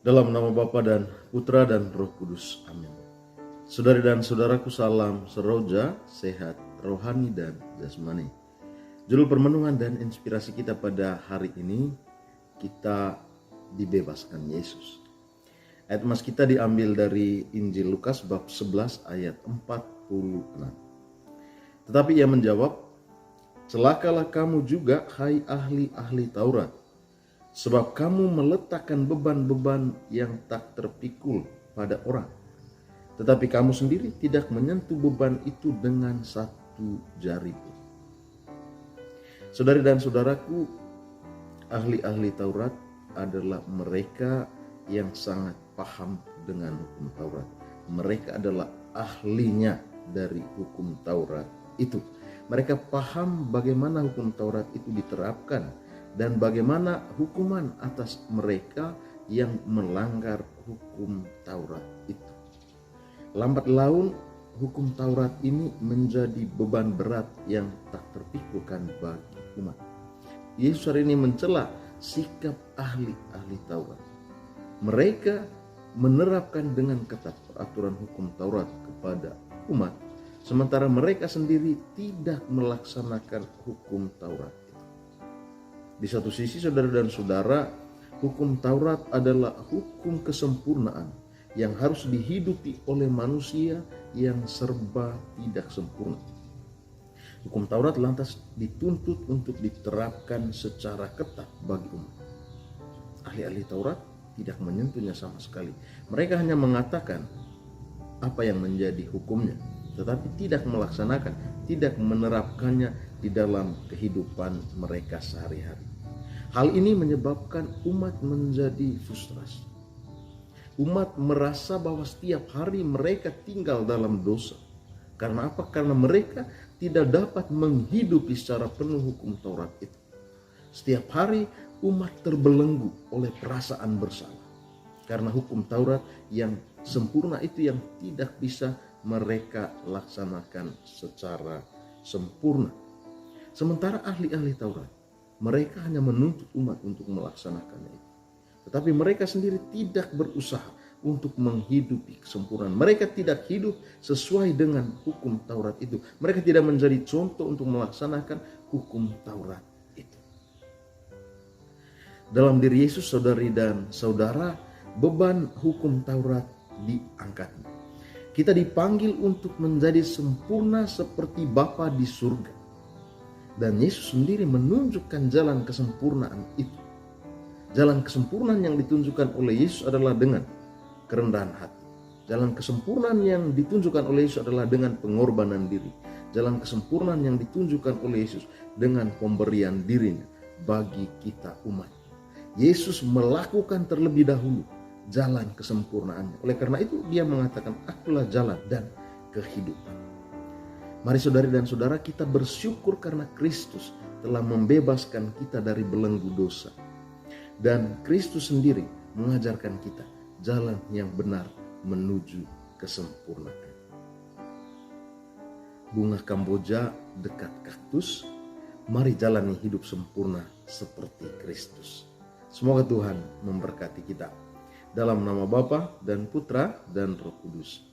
Dalam nama Bapa dan Putra dan Roh Kudus. Amin. Saudari dan saudaraku, salam seroja, sehat, rohani dan jasmani. Judul permenungan dan inspirasi kita pada hari ini, kita dibebaskan Yesus. Ayat mas kita diambil dari Injil Lukas bab 11 ayat 46. Tetapi ia menjawab, celakalah kamu juga, hai ahli-ahli Taurat, sebab kamu meletakkan beban-beban yang tak terpikul pada orang, tetapi kamu sendiri tidak menyentuh beban itu dengan satu jari pun. Saudari dan saudaraku, ahli-ahli Taurat adalah mereka yang sangat paham dengan hukum Taurat. Mereka adalah ahlinya dari hukum Taurat itu. Mereka paham bagaimana hukum Taurat itu diterapkan dan bagaimana hukuman atas mereka yang melanggar hukum Taurat itu. Lambat laun hukum Taurat ini menjadi beban berat yang tak terpikulkan bagi umat. Yesus hari ini mencela sikap ahli-ahli Taurat. Mereka menerapkan dengan ketat peraturan hukum Taurat kepada umat, sementara mereka sendiri tidak melaksanakan hukum Taurat. Di satu sisi, saudara dan saudara, hukum Taurat adalah hukum kesempurnaan yang harus dihidupi oleh manusia yang serba tidak sempurna. Hukum Taurat lantas dituntut untuk diterapkan secara ketat bagi umat. Ahli-ahli Taurat tidak menyentuhnya sama sekali. Mereka hanya mengatakan apa yang menjadi hukumnya, tetapi tidak melaksanakan, tidak menerapkannya di dalam kehidupan mereka sehari-hari. Hal ini menyebabkan umat menjadi frustrasi. Umat merasa bahwa setiap hari mereka tinggal dalam dosa. Karena apa? Karena mereka tidak dapat menghidupi secara penuh hukum Taurat itu. Setiap hari umat terbelenggu oleh perasaan bersalah. Karena hukum Taurat yang sempurna itu yang tidak bisa mereka laksanakan secara sempurna. Sementara ahli-ahli Taurat, mereka hanya menuntut umat untuk melaksanakannya itu. Tetapi mereka sendiri tidak berusaha untuk menghidupi kesempurnaan. Mereka tidak hidup sesuai dengan hukum Taurat itu. Mereka tidak menjadi contoh untuk melaksanakan hukum Taurat itu. Dalam diri Yesus, saudari dan saudara, beban hukum Taurat diangkat. Kita dipanggil untuk menjadi sempurna seperti Bapa di surga. Dan Yesus sendiri menunjukkan jalan kesempurnaan itu. Jalan kesempurnaan yang ditunjukkan oleh Yesus adalah dengan kerendahan hati. Jalan kesempurnaan yang ditunjukkan oleh Yesus adalah dengan pengorbanan diri. Jalan kesempurnaan yang ditunjukkan oleh Yesus dengan pemberian dirinya bagi kita umat. Yesus melakukan terlebih dahulu jalan kesempurnaannya. Oleh karena itu dia mengatakan, akulah jalan dan kehidupan. Mari saudari dan saudara, kita bersyukur karena Kristus telah membebaskan kita dari belenggu dosa. Dan Kristus sendiri mengajarkan kita jalan yang benar menuju kesempurnaan. Bunga Kamboja dekat kaktus, mari jalani hidup sempurna seperti Kristus. Semoga Tuhan memberkati kita. Dalam nama Bapa dan Putra dan Roh Kudus.